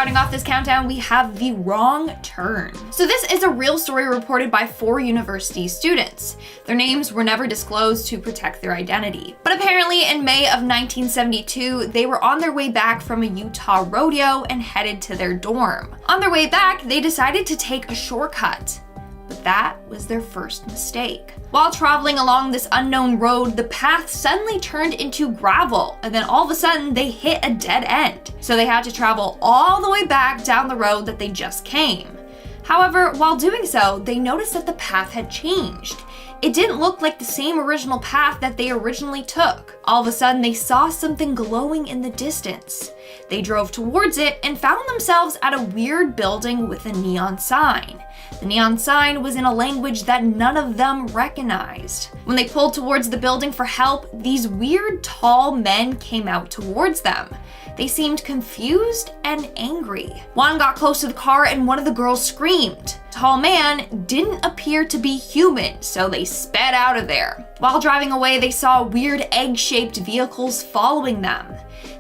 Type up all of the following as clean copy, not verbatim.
starting off this countdown, we have the wrong turn. So this is a real story reported by 4 university students. Their names were never disclosed to protect their identity. But apparently in May of 1972, they were on their way back from a Utah rodeo and headed to their dorm. On their way back, they decided to take a shortcut. But that was their first mistake. While traveling along this unknown road, the path suddenly turned into gravel, and then all of a sudden they hit a dead end. So they had to travel all the way back down the road that they just came. However, while doing so, they noticed that the path had changed. It didn't look like the same original path that they originally took. All of a sudden, they saw something glowing in the distance. They drove towards it and found themselves at a weird building with a neon sign. The neon sign was in a language that none of them recognized. When they pulled towards the building for help, these weird tall men came out towards them. They seemed confused and angry. One got close to the car and one of the girls screamed. The tall man didn't appear to be human, so they sped out of there. While driving away, they saw weird egg-shaped vehicles following them.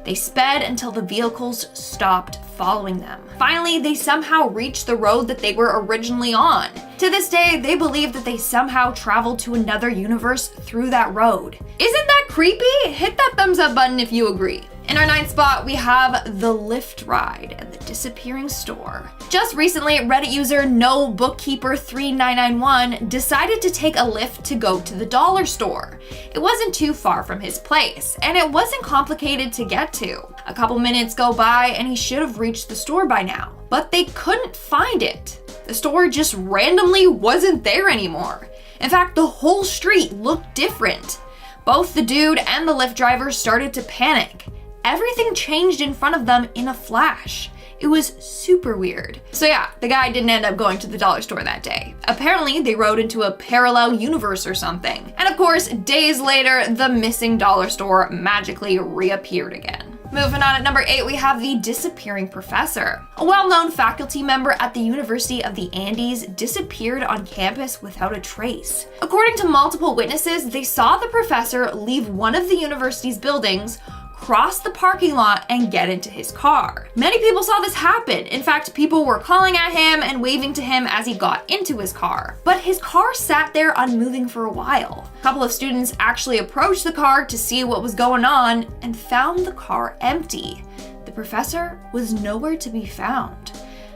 They sped until the vehicles stopped following them. Finally, they somehow reached the road that they were originally on. To this day, they believe that they somehow traveled to another universe through that road. Isn't that creepy? Hit that thumbs up button if you agree. In our 9th spot, we have the Lyft ride and the disappearing store. Just recently, Reddit user NoBookkeeper3991 decided to take a Lyft to go to the dollar store. It wasn't too far from his place, and it wasn't complicated to get to. A couple minutes go by and he should have reached the store by now, but they couldn't find it. The store just randomly wasn't there anymore. In fact, the whole street looked different. Both the dude and the Lyft driver started to panic. Everything changed in front of them in a flash. It was super weird. So yeah, the guy didn't end up going to the dollar store that day. Apparently, they rode into a parallel universe or something. And of course, days later, the missing dollar store magically reappeared again. Moving on at number 8, we have the disappearing professor. A well-known faculty member at the University of the Andes disappeared on campus without a trace. According to multiple witnesses, they saw the professor leave one of the university's buildings, cross the parking lot, and get into his car. Many people saw this happen. In fact, people were calling at him and waving to him as he got into his car. But his car sat there unmoving for a while. A couple of students actually approached the car to see what was going on and found the car empty. The professor was nowhere to be found.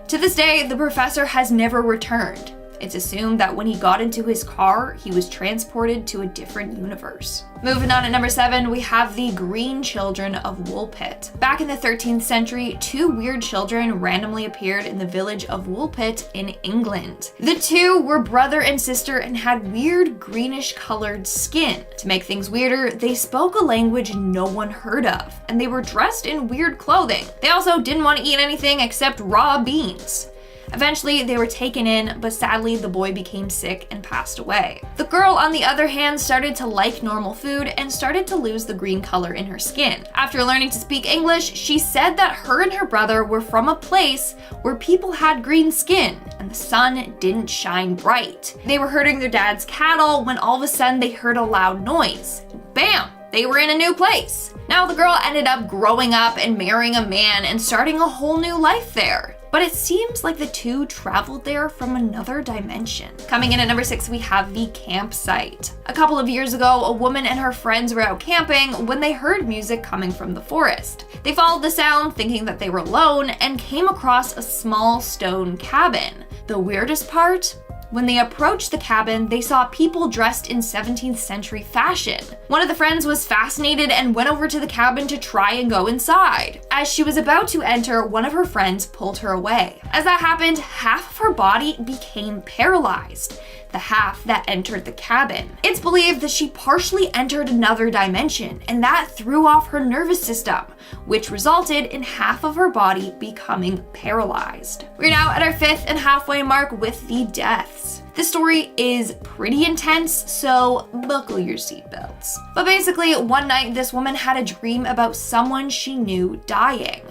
To this day, the professor has never returned. It's assumed that when he got into his car, he was transported to a different universe. Moving on at number 7, we have the Green Children of Woolpit. Back in the 13th century, 2 weird children randomly appeared in the village of Woolpit in England. The 2 were brother and sister and had weird greenish colored skin. To make things weirder, they spoke a language no one heard of, and they were dressed in weird clothing. They also didn't want to eat anything except raw beans. Eventually, they were taken in, but sadly, the boy became sick and passed away. The girl, on the other hand, started to like normal food and started to lose the green color in her skin. After learning to speak English, she said that her and her brother were from a place where people had green skin and the sun didn't shine bright. They were herding their dad's cattle when all of a sudden they heard a loud noise. Bam! They were in a new place. Now the girl ended up growing up and marrying a man and starting a whole new life there. But it seems like the 2 traveled there from another dimension. Coming in at number 6, we have the campsite. A couple of years ago, a woman and her friends were out camping when they heard music coming from the forest. They followed the sound thinking that they were alone and came across a small stone cabin. The weirdest part? When they approached the cabin, they saw people dressed in 17th century fashion. One of the friends was fascinated and went over to the cabin to try and go inside. As she was about to enter, one of her friends pulled her away. As that happened, half of her body became paralyzed, the half that entered the cabin. It's believed that she partially entered another dimension, and that threw off her nervous system, which resulted in half of her body becoming paralyzed. We're now at our 5th and halfway mark with the deaths. This story is pretty intense, so buckle your seatbelts. But basically, one night this woman had a dream about someone she knew dying.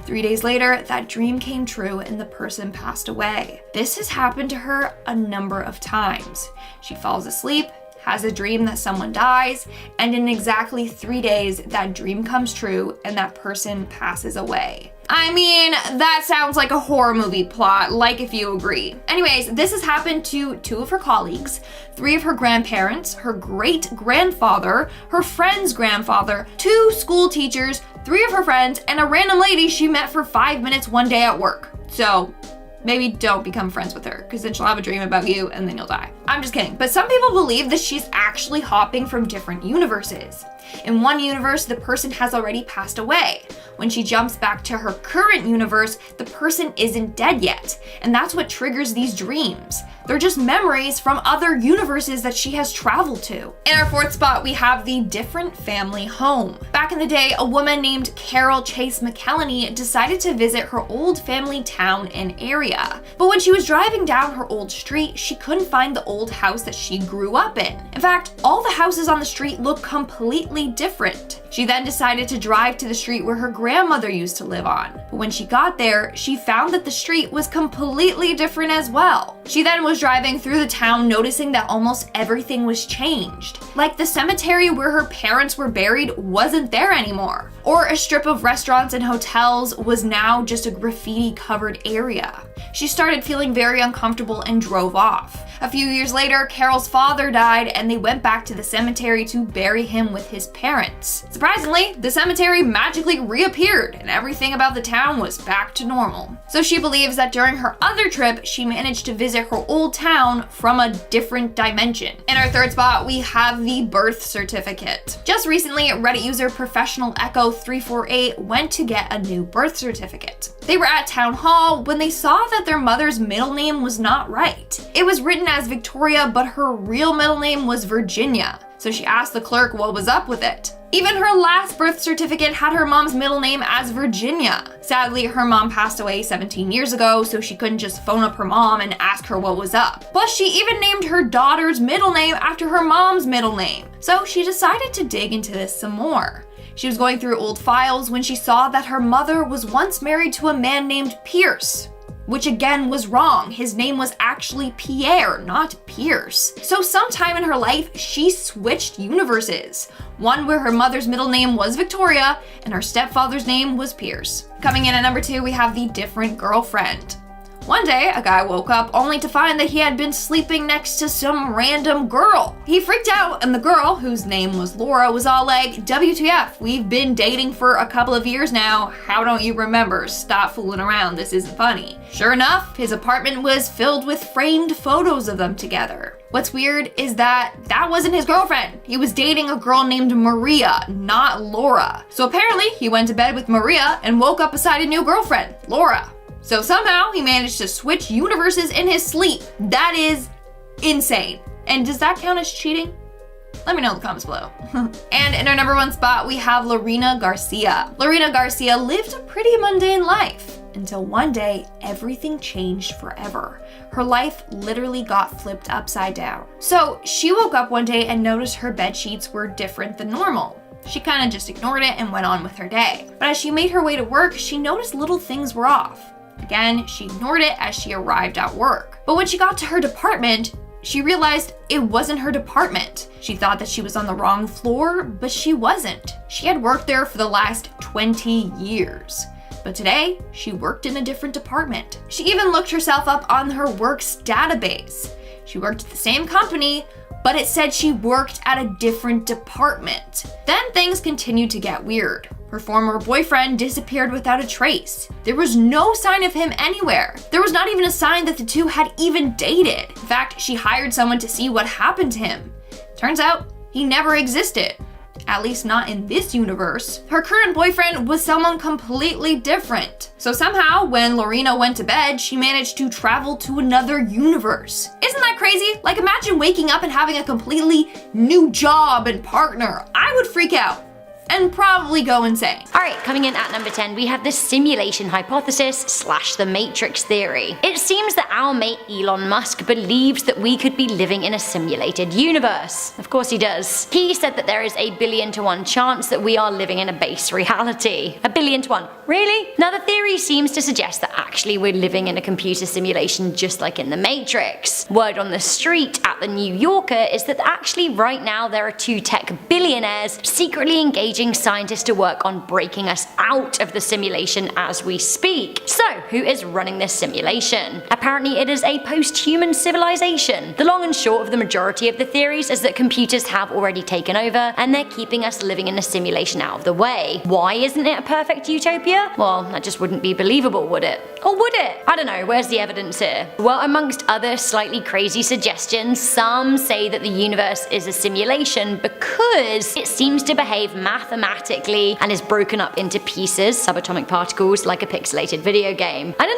3 days later, that dream came true and the person passed away. This has happened to her a number of times. She falls asleep, has a dream that someone dies, and in exactly 3 days, that dream comes true and that person passes away. I mean, that sounds like a horror movie plot, like if you agree. Anyways, this has happened to 2 of her colleagues, 3 of her grandparents, her great-grandfather, her friend's grandfather, 2 school teachers, 3 of her friends, and a random lady she met for 5 minutes one day at work. So maybe don't become friends with her, because then she'll have a dream about you and then you'll die. I'm just kidding. But some people believe that she's actually hopping from different universes. In one universe, the person has already passed away. When she jumps back to her current universe, the person isn't dead yet. And that's what triggers these dreams. They're just memories from other universes that she has traveled to. In our 4th spot, we have the different family home. Back in the day, a woman named Carol Chase McElhenney decided to visit her old family town and area. But when she was driving down her old street, she couldn't find the old house that she grew up in. In fact, all the houses on the street look completely different. She then decided to drive to the street where her grandmother used to live on. But when she got there, she found that the street was completely different as well. She then was driving through the town, noticing that almost everything was changed. Like the cemetery where her parents were buried wasn't there anymore. Or a strip of restaurants and hotels was now just a graffiti-covered area. She started feeling very uncomfortable and drove off. A few years later, Carol's father died and they went back to the cemetery to bury him with his parents. Surprisingly, the cemetery magically reappeared and everything about the town was back to normal. So she believes that during her other trip, she managed to visit her old town from a different dimension. In our 3rd spot, we have the birth certificate. Just recently, Reddit user Professional Echo 348 went to get a new birth certificate. They were at town hall when they saw that their mother's middle name was not right. It was written as Victoria, but her real middle name was Virginia. So she asked the clerk what was up with it. Even her last birth certificate had her mom's middle name as Virginia. Sadly, her mom passed away 17 years ago, so she couldn't just phone up her mom and ask her what was up. Plus, she even named her daughter's middle name after her mom's middle name. So she decided to dig into this some more. She was going through old files when she saw that her mother was once married to a man named Pierce, which again was wrong. His name was actually Pierre, not Pierce. So sometime in her life, she switched universes. One where her mother's middle name was Victoria and her stepfather's name was Pierce. Coming in at number 2, we have the different girlfriend. One day, a guy woke up only to find that he had been sleeping next to some random girl. He freaked out, and the girl, whose name was Laura, was all like, WTF, we've been dating for a couple of years now. How don't you remember? Stop fooling around, this isn't funny. Sure enough, his apartment was filled with framed photos of them together. What's weird is that wasn't his girlfriend. He was dating a girl named Maria, not Laura. So apparently, he went to bed with Maria and woke up beside a new girlfriend, Laura. So somehow he managed to switch universes in his sleep. That is insane. And does that count as cheating? Let me know in the comments below. And in our number 1 spot, we have Lorena Garcia. Lorena Garcia lived a pretty mundane life until one day, everything changed forever. Her life literally got flipped upside down. So she woke up one day and noticed her bed sheets were different than normal. She kind of just ignored it and went on with her day. But as she made her way to work, she noticed little things were off. Again, she ignored it as she arrived at work. But when she got to her department, she realized it wasn't her department. She thought that she was on the wrong floor, but she wasn't. She had worked there for the last 20 years. But today, she worked in a different department. She even looked herself up on her work's database. She worked at the same company, but it said she worked at a different department. Then things continued to get weird. Her former boyfriend disappeared without a trace. There was no sign of him anywhere. There was not even a sign that the two had even dated. In fact, she hired someone to see what happened to him. Turns out, he never existed. At least not in this universe. Her current boyfriend was someone completely different. So somehow, when Lorena went to bed, she managed to travel to another universe. Isn't that crazy? Like, imagine waking up and having a completely new job and partner. I would freak out and probably go insane. Alright, coming in at number 10, we have the simulation hypothesis / the matrix theory. It seems that our mate Elon Musk believes that we could be living in a simulated universe. Of course he does. He said that there is a 1,000,000,000 to 1 chance that we are living in a base reality. 1,000,000,000 to 1. really? Now the theory seems to suggest that actually we're living in a computer simulation just like in the Matrix. Word on the street at the New Yorker is that actually right now there are two tech billionaires secretly engaging scientists to work on breaking us out of the simulation as we speak. So who is running this simulation? Apparently it is a post-human civilization. The long and short of the majority of the theories is that computers have already taken over and they're keeping us living in a simulation out of the way. Why isn't it a perfect utopia? Well, that just wouldn't be believable, would it? Or would it? I don't know, where's the evidence here? Well, amongst other slightly crazy suggestions, some say that the universe is a simulation because it seems to behave mathematically and is broken up into pieces, subatomic particles, like a pixelated video game. I don't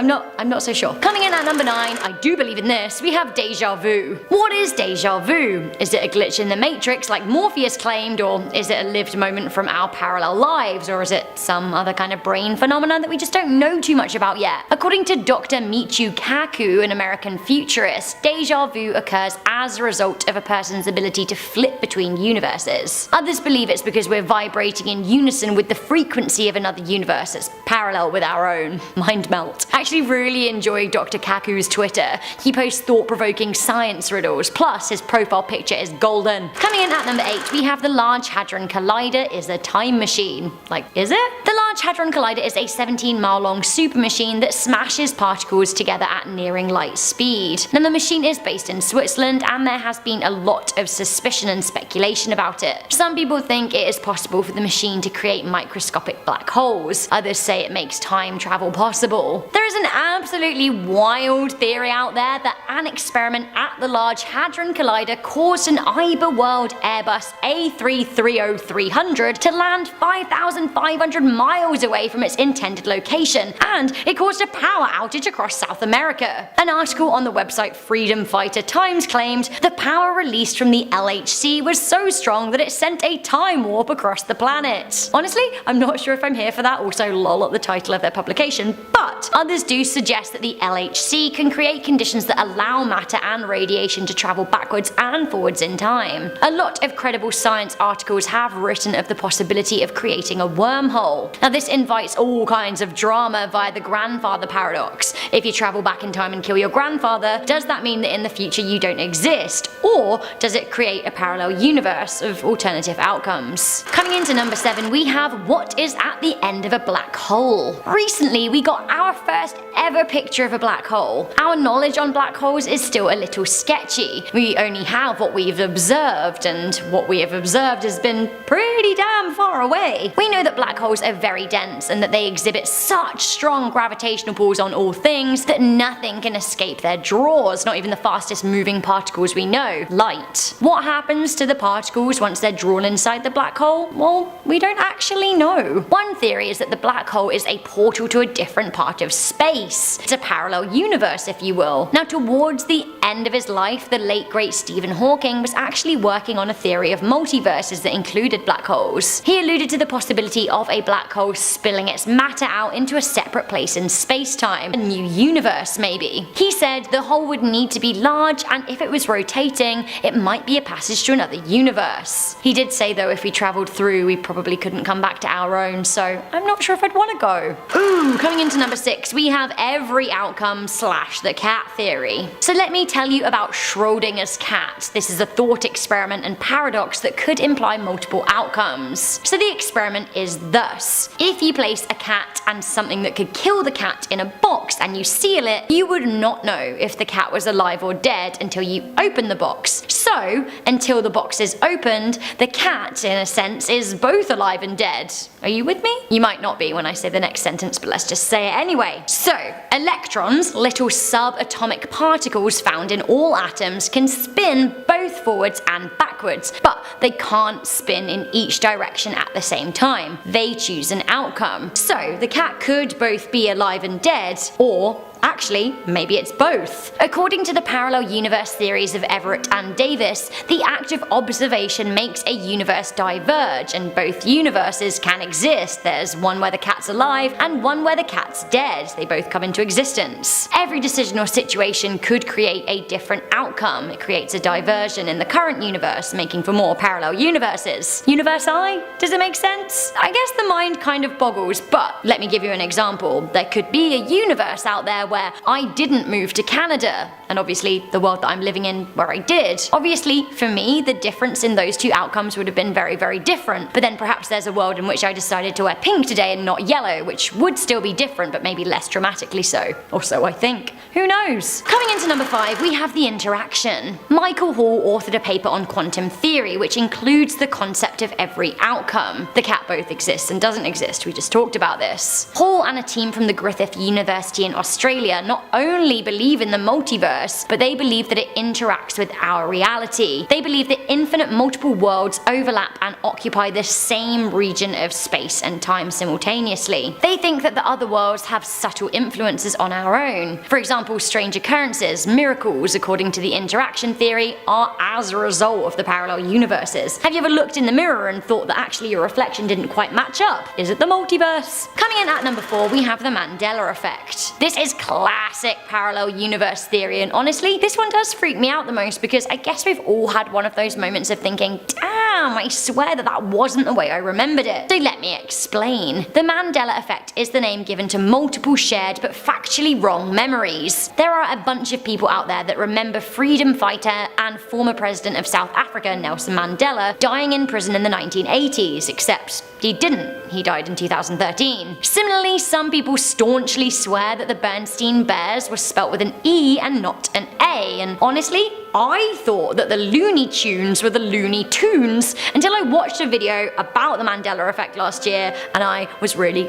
know, I'm not so sure. Coming in at number 9, I do believe in this, we have deja vu. What is deja vu? Is it a glitch in the Matrix like Morpheus claimed, or is it a lived moment from our parallel lives, or is it some other kind of brain phenomenon that we just don't know too much about yet? According to Dr. Michio Kaku, an American futurist, deja vu occurs as a result of a person's ability to flip between universes. Others believe it's because we're vibrating in unison with the frequency of another universe that's parallel with our own. Mind melt. I actually really enjoy Dr. Kaku's Twitter. He posts thought-provoking science riddles, plus his profile picture is golden. Coming in at number 8, we have the Large Hadron Collider is a time machine. Like, is it? The Large Hadron Collider is a 17-mile-long super machine that smashes particles together at nearing light speed. Now the machine is based in Switzerland and there has been a lot of suspicion and speculation about it. Some people think it is possible for the machine to create microscopic black holes. Others say it makes time travel possible. There is an absolutely wild theory out there that an experiment at the Large Hadron Collider caused an Iberworld Airbus A330-300 to land 5,500 miles away from its intended location, and it caused a power outage across South America. An article on the website Freedom Fighter Times claimed the power released from the LHC was so strong that it sent a time warp across the planet. Honestly, I'm not sure if I'm here for that, also lol at the title of their publication, but others do suggest that the LHC can create conditions that allow matter and radiation to travel backwards and forwards in time. A lot of credible science articles have written of the possibility of creating a wormhole. Now this invites all kinds of drama via the grandfather paradox. If you travel back in time and kill your grandfather, does that mean that in the future you don't exist? Or does it create a parallel universe of alternative outcomes? Coming into number 7, we have what is at the end of a black hole. Recently we got our first ever picture of a black hole. Our knowledge on black holes is still a little sketchy. We only have what we've observed, and what we have observed has been pretty damn far away. We know that black holes are very dense and that they exhibit such strong gravitational pulls on all things that nothing can escape their draws, not even the fastest moving particles we know, light. What happens to the particles once they're drawn inside the black hole? Well, we don't actually know. One theory is that the black hole is a portal to a different part of space. It's a parallel universe, if you will. Now, towards the end of his life, the late great Stephen Hawking was actually working on a theory of multiverses that included black holes. He alluded to the possibility of a black hole spilling its matter out into a separate place in space-time, a new universe maybe. He said the hole would need to be large, and if it was rotating, it might be a passage to another universe. He did say though if we travelled through, we probably couldn't come back to our own, so I'm not sure if I'd want to go. Ooh, coming into number 6, we have every outcome / the cat theory. So let me tell you about Schrodinger's cat. This is a thought experiment and paradox that could imply multiple outcomes. So the experiment is thus: if you place a cat and something that could kill the cat in a box and you seal it, you would not know if the cat was alive or dead until you open the box. So, until the box is opened, the cat, in a sense, is both alive and dead. Are you with me? You might not be when I say the next sentence, but let's just say it anyway. So, electrons, little subatomic particles found in all atoms, can spin both forwards and backwards, but they can't spin in each direction at the same time. They choose an outcome. So, the cat could both be alive and dead, or actually, maybe it's both. According to the parallel universe theories of Everett and Davis, the act of observation makes a universe diverge, and both universes can exist. There's one where the cat's alive and one where the cat's dead. They both come into existence. Every decision or situation could create a different outcome. It creates a diversion in the current universe, making for more parallel universes. Universe I? Does it make sense? I guess the mind kind of boggles, but let me give you an example. There could be a universe out there where I didn't move to Canada, and obviously the world that I'm living in where I did. Obviously, for me, the difference in those two outcomes would have been very, very different, but then perhaps there's a world in which I decided to wear pink today and not yellow, which would still be different, but maybe less dramatically so. Or so I think. Who knows? Coming into number 5, we have the interaction. Michael Hall authored a paper on quantum theory, which includes the concept of every outcome. The cat both exists and doesn't exist, we just talked about this. Hall and a team from the Griffith University in Australia not only believe in the multiverse, but they believe that it interacts with our reality. They believe that infinite multiple worlds overlap and occupy the same region of space and time simultaneously. They think that the other worlds have subtle influences on our own. For example, strange occurrences, miracles, according to the interaction theory, are as a result of the parallel universes. Have you ever looked in the mirror and thought that actually your reflection didn't quite match up? Is it the multiverse? Coming in at number 4, we have the Mandela effect. This is classic parallel universe theory, and honestly, this one does freak me out the most because I guess we've all had one of those moments of thinking, damn, I swear that wasn't the way I remembered it. So let me explain. The Mandela effect is the name given to multiple shared but factually wrong memories. There are a bunch of people out there that remember freedom fighter and former president of South Africa, Nelson Mandela, dying in prison in the 1980s, except he didn't. He died in 2013. Similarly, some people staunchly swear that the Bernstein Bears were spelt with an E and not an A, and honestly, I thought that the Looney Tunes were the Looney Tunes until I watched a video about the Mandela effect last year, and I was really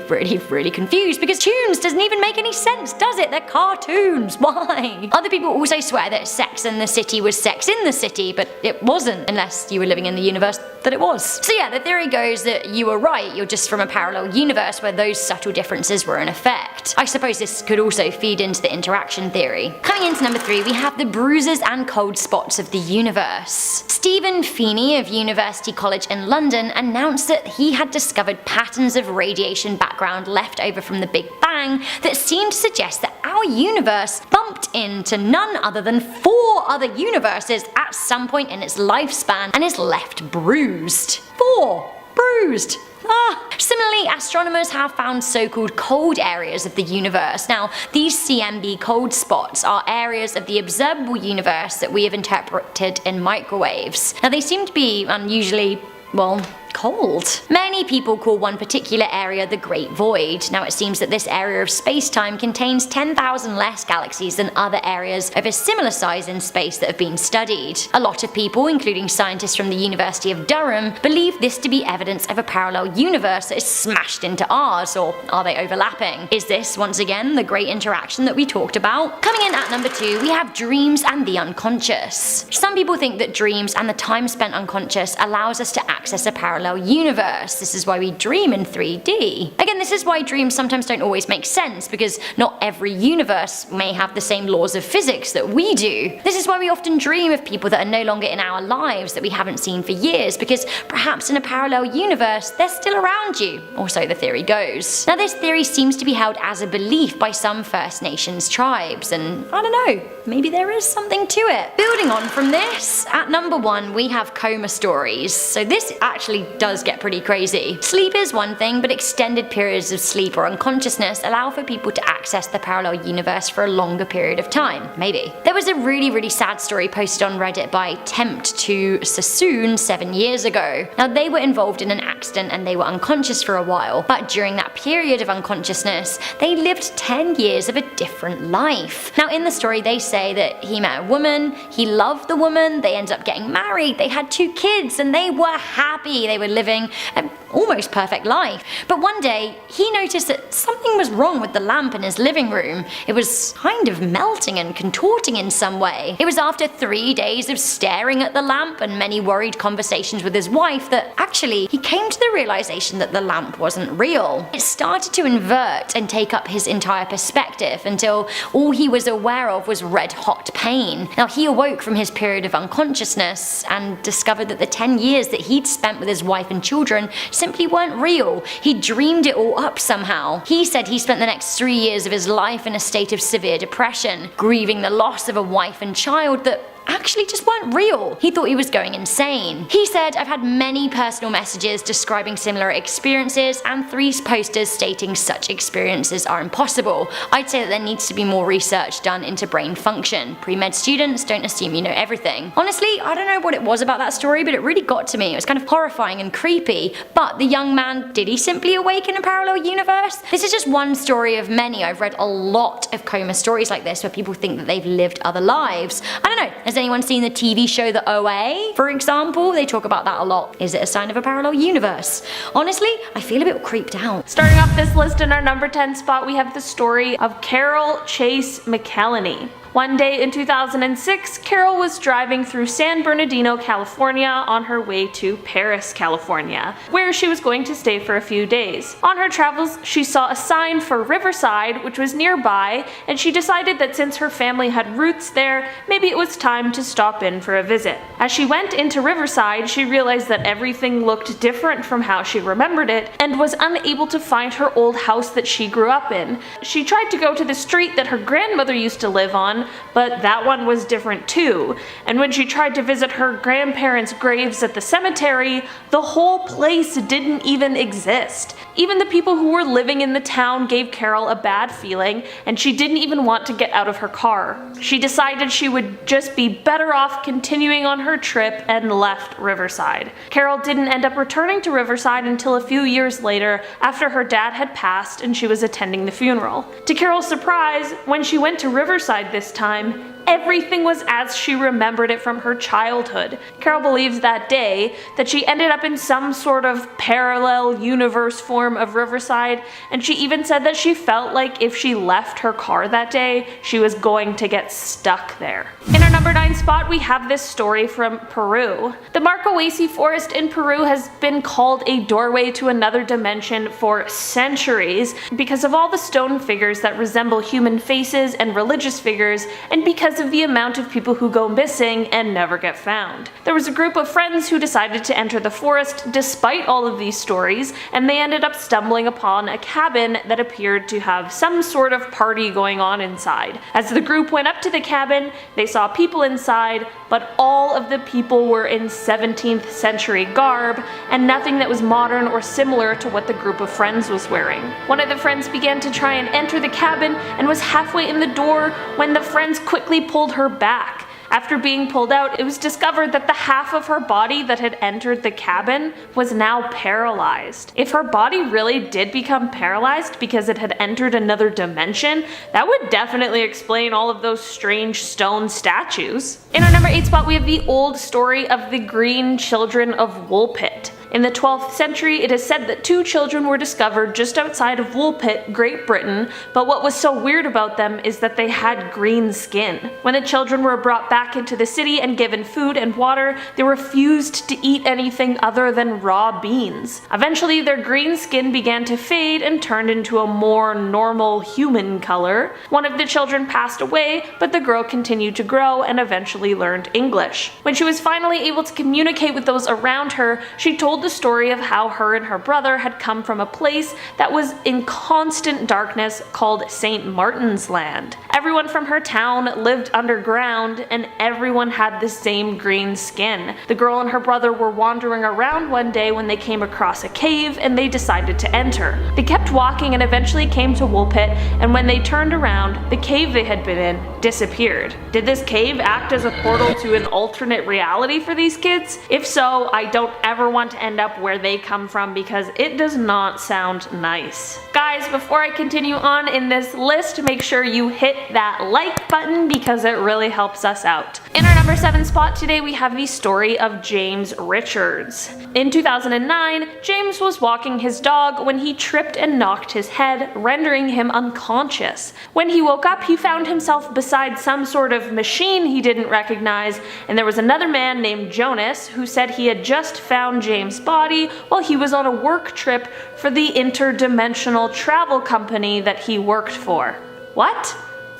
confused because tunes doesn't even make any sense, does it? They're cartoons. Why? Other people also swear that Sex and the City was Sex in the City, but it wasn't, unless you were living in the universe that it was. So yeah, the theory goes that you were right, you're just from a parallel universe where those subtle differences were in effect. I suppose this could also feed into the interaction theory. Coming into number 3, we have the bruises and cold spots of the universe. Stephen Feeney of University College in London announced that he had discovered patterns of radiation background left over from the Big Bang that seemed to suggest that our universe bumped into none other than 4 other universes at some point in its lifespan and is left bruised. 4. Bruised. Similarly, astronomers have found so-called cold areas of the universe. Now, these CMB cold spots are areas of the observable universe that we have interpreted in microwaves. Now, they seem to be unusually, well, cold. Many people call one particular area the Great Void. Now it seems that this area of space-time contains 10,000 less galaxies than other areas of a similar size in space that have been studied. A lot of people, including scientists from the University of Durham, believe this to be evidence of a parallel universe that is smashed into ours, or are they overlapping? Is this, once again, the great interaction that we talked about? Coming in at number 2, we have dreams and the unconscious. Some people think that dreams and the time spent unconscious allows us to access a parallel universe. This is why we dream in 3D. Again, this is why dreams sometimes don't always make sense, because not every universe may have the same laws of physics that we do. This is why we often dream of people that are no longer in our lives that we haven't seen for years, because perhaps in a parallel universe they're still around you, or so the theory goes. Now this theory seems to be held as a belief by some First Nations tribes, and I don't know, maybe there is something to it. Building on from this, at number 1 we have coma stories. So this actually does get pretty crazy. Sleep is one thing, but extended periods of sleep or unconsciousness allow for people to access the parallel universe for a longer period of time. Maybe. There was a really sad story posted on Reddit by Tempt to Sassoon 7 years ago. Now they were involved in an accident and they were unconscious for a while, but during that period of unconsciousness, they lived 10 years of a different life. Now in the story they say that he met a woman, he loved the woman, they ended up getting married, they had 2 kids, and they were happy. They were were living an almost perfect life. But one day, he noticed that something was wrong with the lamp in his living room. It was kind of melting and contorting in some way. It was after 3 days of staring at the lamp and many worried conversations with his wife that actually he came to the realization that the lamp wasn't real. It started to invert and take up his entire perspective until all he was aware of was red hot pain. Now he awoke from his period of unconsciousness and discovered that the 10 years that he'd spent with his wife and children simply weren't real. He dreamed it all up somehow. He said he spent the next 3 years of his life in a state of severe depression, grieving the loss of a wife and child that actually just weren't real. He thought he was going insane. He said, "I've had many personal messages describing similar experiences and 3 posters stating such experiences are impossible. I'd say that there needs to be more research done into brain function. Pre-med students, don't assume you know everything." Honestly, I don't know what it was about that story, but it really got to me. It was kind of horrifying and creepy. But the young man, did he simply awake in a parallel universe? This is just one story of many. I've read a lot of coma stories like this where people think that they've lived other lives. I don't know, has anyone seen the TV show The OA? For example, they talk about that a lot. Is it a sign of a parallel universe? Honestly, I feel a bit creeped out. Starting off this list in our number 10 spot, we have the story of Carol Chase McElhenney. One day in 2006, Carol was driving through San Bernardino, California on her way to Paris, California, where she was going to stay for a few days. On her travels, she saw a sign for Riverside, which was nearby, and she decided that since her family had roots there, maybe it was time to stop in for a visit. As she went into Riverside, she realized that everything looked different from how she remembered it, and was unable to find her old house that she grew up in. She tried to go to the street that her grandmother used to live on, but that one was different too. And when she tried to visit her grandparents' graves at the cemetery, the whole place didn't even exist. Even the people who were living in the town gave Carol a bad feeling, and she didn't even want to get out of her car. She decided she would just be better off continuing on her trip and left Riverside. Carol didn't end up returning to Riverside until a few years later, after her dad had passed and she was attending the funeral. To Carol's surprise, when she went to Riverside this time, everything was as she remembered it from her childhood. Carol believes that day that she ended up in some sort of parallel universe form of Riverside, and she even said that she felt like if she left her car that day, she was going to get stuck there. In our number 9 spot, we have this story from Peru. The Marcohuasi Forest in Peru has been called a doorway to another dimension for centuries because of all the stone figures that resemble human faces and religious figures, and because of the amount of people who go missing and never get found. There was a group of friends who decided to enter the forest despite all of these stories, and they ended up stumbling upon a cabin that appeared to have some sort of party going on inside. As the group went up to the cabin, they saw people inside, but all of the people were in 17th century garb, and nothing that was modern or similar to what the group of friends was wearing. One of the friends began to try and enter the cabin and was halfway in the door when the friends quickly pulled her back. After being pulled out, it was discovered that the half of her body that had entered the cabin was now paralyzed. If her body really did become paralyzed because it had entered another dimension, that would definitely explain all of those strange stone statues. In our number 8 spot, we have the old story of the Green Children of Woolpit. In the 12th century, it is said that 2 children were discovered just outside of Woolpit, Great Britain, but what was so weird about them is that they had green skin. When the children were brought back into the city and given food and water, they refused to eat anything other than raw beans. Eventually, their green skin began to fade and turned into a more normal human color. One of the children passed away, but the girl continued to grow and eventually learned English. When she was finally able to communicate with those around her, she told the story of how her and her brother had come from a place that was in constant darkness called St. Martin's Land. Everyone from her town lived underground, and everyone had the same green skin. The girl and her brother were wandering around one day when they came across a cave, and they decided to enter. They kept walking and eventually came to Woolpit, and when they turned around, the cave they had been in disappeared. Did this cave act as a portal to an alternate reality for these kids? If so, I don't ever want to end up where they come from because it does not sound nice. Guys, before I continue on in this list, make sure you hit that like button because it really helps us out. In our number 7 spot today, we have the story of James Richards. In 2009, James was walking his dog when he tripped and knocked his head, rendering him unconscious. When he woke up, he found himself beside some sort of machine he didn't recognize, and there was another man named Jonas who said he had just found James' body while he was on a work trip for the interdimensional travel company that he worked for. What?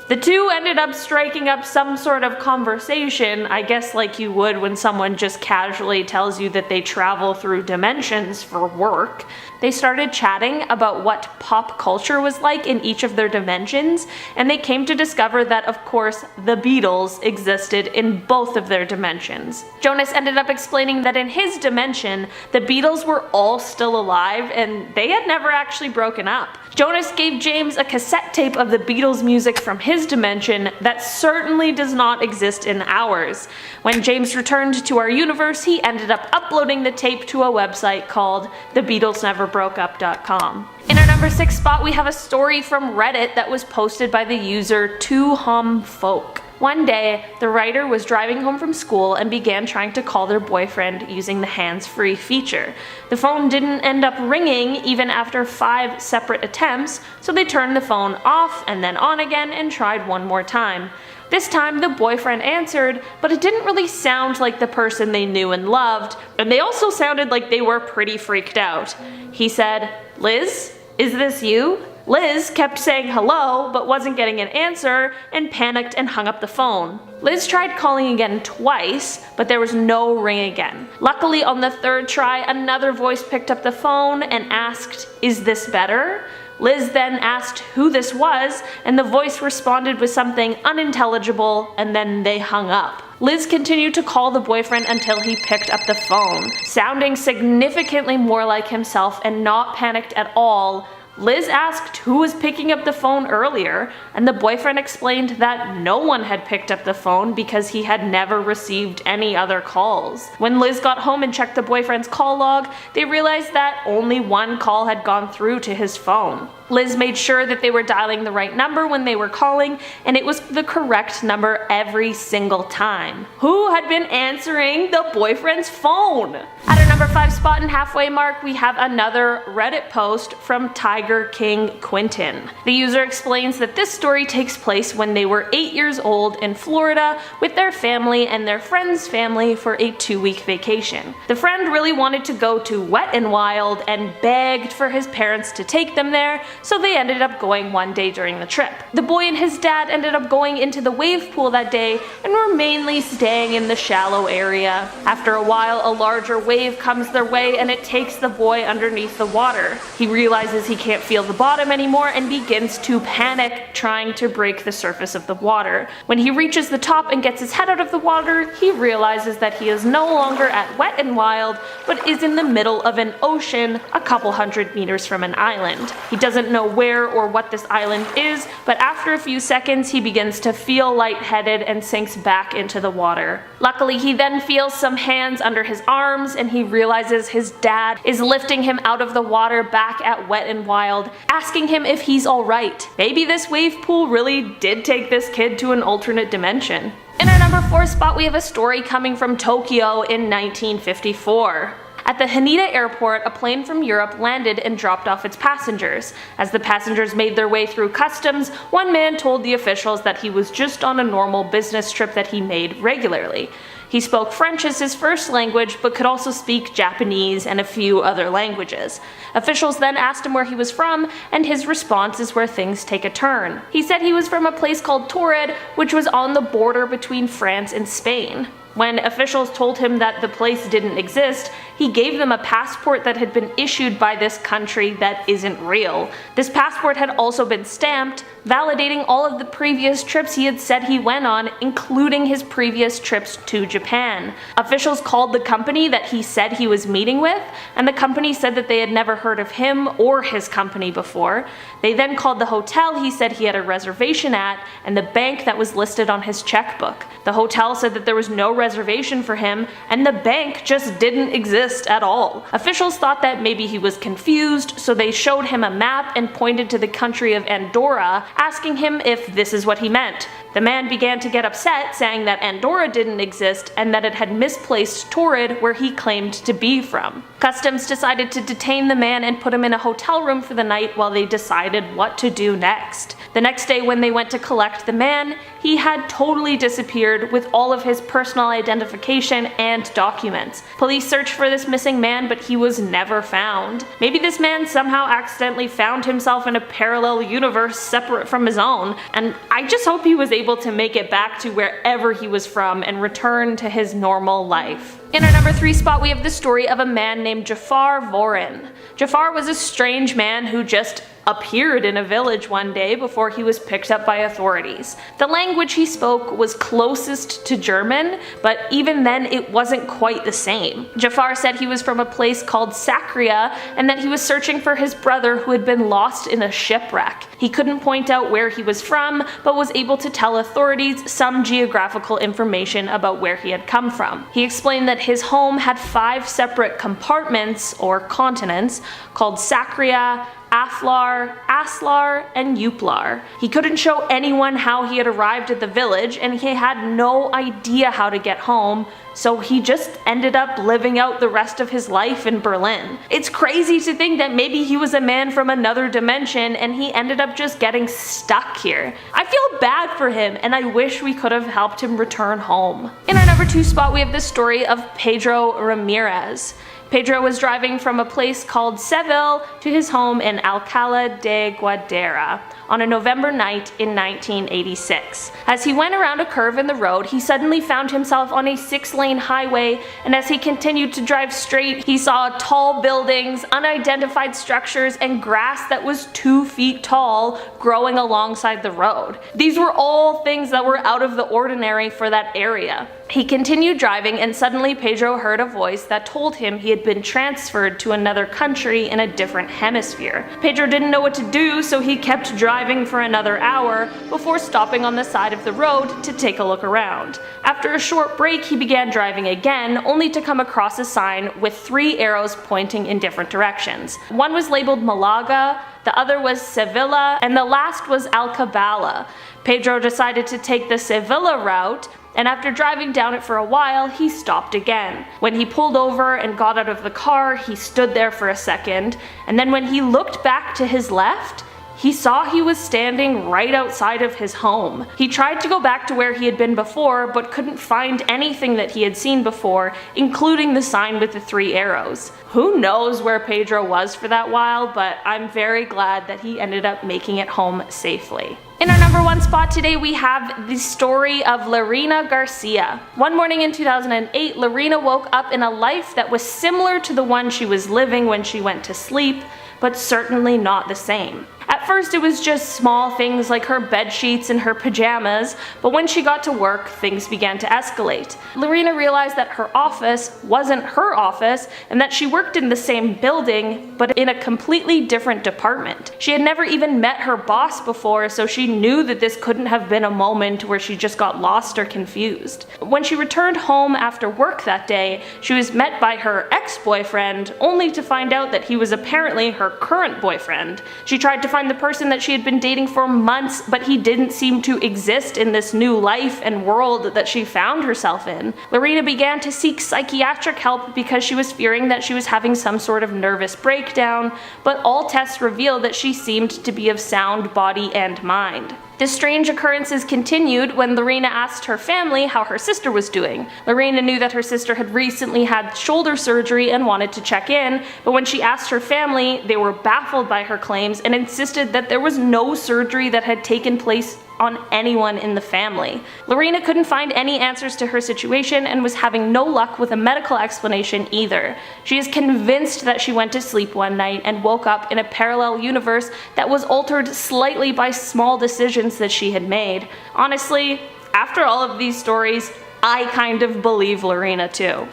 The two ended up striking up some sort of conversation, I guess like you would when someone just casually tells you that they travel through dimensions for work. They started chatting about what pop culture was like in each of their dimensions, and they came to discover that, of course, the Beatles existed in both of their dimensions. Jonas ended up explaining that in his dimension, the Beatles were all still alive and they had never actually broken up. Jonas gave James a cassette tape of the Beatles music from his dimension that certainly does not exist in ours. When James returned to our universe, he ended up uploading the tape to a website called thebeatlesneverbroakeup.com. In our number 6 spot, we have a story from Reddit that was posted by the user 2humfolk. One day, the writer was driving home from school and began trying to call their boyfriend using the hands-free feature. The phone didn't end up ringing even after 5 separate attempts, so they turned the phone off and then on again and tried one more time. This time the boyfriend answered, but it didn't really sound like the person they knew and loved, and they also sounded like they were pretty freaked out. He said, "Liz, is this you?" Liz kept saying hello, but wasn't getting an answer, and panicked and hung up the phone. Liz tried calling again twice, but there was no ring again. Luckily, on the 3rd try, another voice picked up the phone and asked, "Is this better?" Liz then asked who this was, and the voice responded with something unintelligible, and then they hung up. Liz continued to call the boyfriend until he picked up the phone. Sounding significantly more like himself and not panicked at all, Liz asked who was picking up the phone earlier, and the boyfriend explained that no one had picked up the phone because he had never received any other calls. When Liz got home and checked the boyfriend's call log, they realized that only one call had gone through to his phone. Liz made sure that they were dialing the right number when they were calling, and it was the correct number every single time. Who had been answering the boyfriend's phone? At our number 5 spot and halfway mark, we have another Reddit post from Tiger King Quentin. The user explains that this story takes place when they were 8 years old in Florida with their family and their friend's family for a 2-week vacation. The friend really wanted to go to Wet n Wild and begged for his parents to take them there, so they ended up going one day during the trip. The boy and his dad ended up going into the wave pool that day and were mainly staying in the shallow area. After a while, a larger wave comes their way and it takes the boy underneath the water. He realizes he can't feel the bottom anymore and begins to panic, trying to break the surface of the water. When he reaches the top and gets his head out of the water, he realizes that he is no longer at Wet n Wild, but is in the middle of an ocean a couple hundred meters from an island. He doesn't know where or what this island is, but after a few seconds he begins to feel lightheaded and sinks back into the water. Luckily, he then feels some hands under his arms and he realizes his dad is lifting him out of the water back at Wet n Wild, asking him if he's alright. Maybe this wave pool really did take this kid to an alternate dimension. In our number 4 spot, we have a story coming from Tokyo in 1954. At the Haneda airport, a plane from Europe landed and dropped off its passengers. As the passengers made their way through customs, one man told the officials that he was just on a normal business trip that he made regularly. He spoke French as his first language, but could also speak Japanese and a few other languages. Officials then asked him where he was from, and his response is where things take a turn. He said he was from a place called Torrid, which was on the border between France and Spain. When officials told him that the place didn't exist, he gave them a passport that had been issued by this country that isn't real. This passport had also been stamped, validating all of the previous trips he had said he went on, including his previous trips to Japan. Officials called the company that he said he was meeting with, and the company said that they had never heard of him or his company before. They then called the hotel he said he had a reservation at, and the bank that was listed on his checkbook. The hotel said that there was no reservation for him, and the bank just didn't exist at all. Officials thought that maybe he was confused, so they showed him a map and pointed to the country of Andorra, asking him if this is what he meant. The man began to get upset, saying that Andorra didn't exist and that it had misplaced Torrid where he claimed to be from. Customs decided to detain the man and put him in a hotel room for the night while they decided what to do next. The next day when they went to collect the man, he had totally disappeared with all of his personal identification and documents. Police searched for this missing man, but he was never found. Maybe this man somehow accidentally found himself in a parallel universe separate from his own, and I just hope he was able to make it back to wherever he was from and return to his normal life. In our number 3 spot, we have the story of a man named Jafar Vorin. Jafar was a strange man who just appeared in a village one day before he was picked up by authorities. The language he spoke was closest to German, but even then it wasn't quite the same. Jafar said he was from a place called Sakria and that he was searching for his brother who had been lost in a shipwreck. He couldn't point out where he was from, but was able to tell authorities some geographical information about where he had come from. He explained that his home had 5 separate compartments, or continents, called Sakria, Aflar, Aslar, and Uplar. He couldn't show anyone how he had arrived at the village, and he had no idea how to get home, so he just ended up living out the rest of his life in Berlin. It's crazy to think that maybe he was a man from another dimension and he ended up just getting stuck here. I feel bad for him, and I wish we could have helped him return home. In our number 2 spot, we have the story of Pedro Ramirez. Pedro was driving from a place called Seville to his home in Alcalá de Guadalajara on a November night in 1986. As he went around a curve in the road, he suddenly found himself on a 6-lane highway, and as he continued to drive straight, he saw tall buildings, unidentified structures, and grass that was 2 feet tall growing alongside the road. These were all things that were out of the ordinary for that area. He continued driving, and suddenly Pedro heard a voice that told him he had been transferred to another country in a different hemisphere. Pedro didn't know what to do, so he kept driving for another hour before stopping on the side of the road to take a look around. After a short break, he began driving again, only to come across a sign with 3 arrows pointing in different directions. One was labeled Malaga, the other was Sevilla, and the last was Alcabala. Pedro decided to take the Sevilla route, and after driving down it for a while, he stopped again. When he pulled over and got out of the car, he stood there for a second, and then when he looked back to his left, he saw he was standing right outside of his home. He tried to go back to where he had been before, but couldn't find anything that he had seen before, including the sign with the 3 arrows. Who knows where Pedro was for that while, but I'm very glad that he ended up making it home safely. In our number 1 spot today, we have the story of Lorena Garcia. One morning in 2008, Lorena woke up in a life that was similar to the one she was living when she went to sleep, but certainly not the same. At first it was just small things like her bed sheets and her pajamas, but when she got to work, things began to escalate. Lorena realized that her office wasn't her office and that she worked in the same building, but in a completely different department. She had never even met her boss before, so she knew that this couldn't have been a moment where she just got lost or confused. When she returned home after work that day, she was met by her ex-boyfriend, only to find out that he was apparently her current boyfriend. She tried to find the person that she had been dating for months, but he didn't seem to exist in this new life and world that she found herself in. Lorena began to seek psychiatric help because she was fearing that she was having some sort of nervous breakdown, but all tests revealed that she seemed to be of sound body and mind. The strange occurrences continued when Lorena asked her family how her sister was doing. Lorena knew that her sister had recently had shoulder surgery and wanted to check in, but when she asked her family, they were baffled by her claims and insisted that there was no surgery that had taken place on anyone in the family. Lorena couldn't find any answers to her situation and was having no luck with a medical explanation either. She is convinced that she went to sleep one night and woke up in a parallel universe that was altered slightly by small decisions that she had made. Honestly, after all of these stories, I kind of believe Lorena too.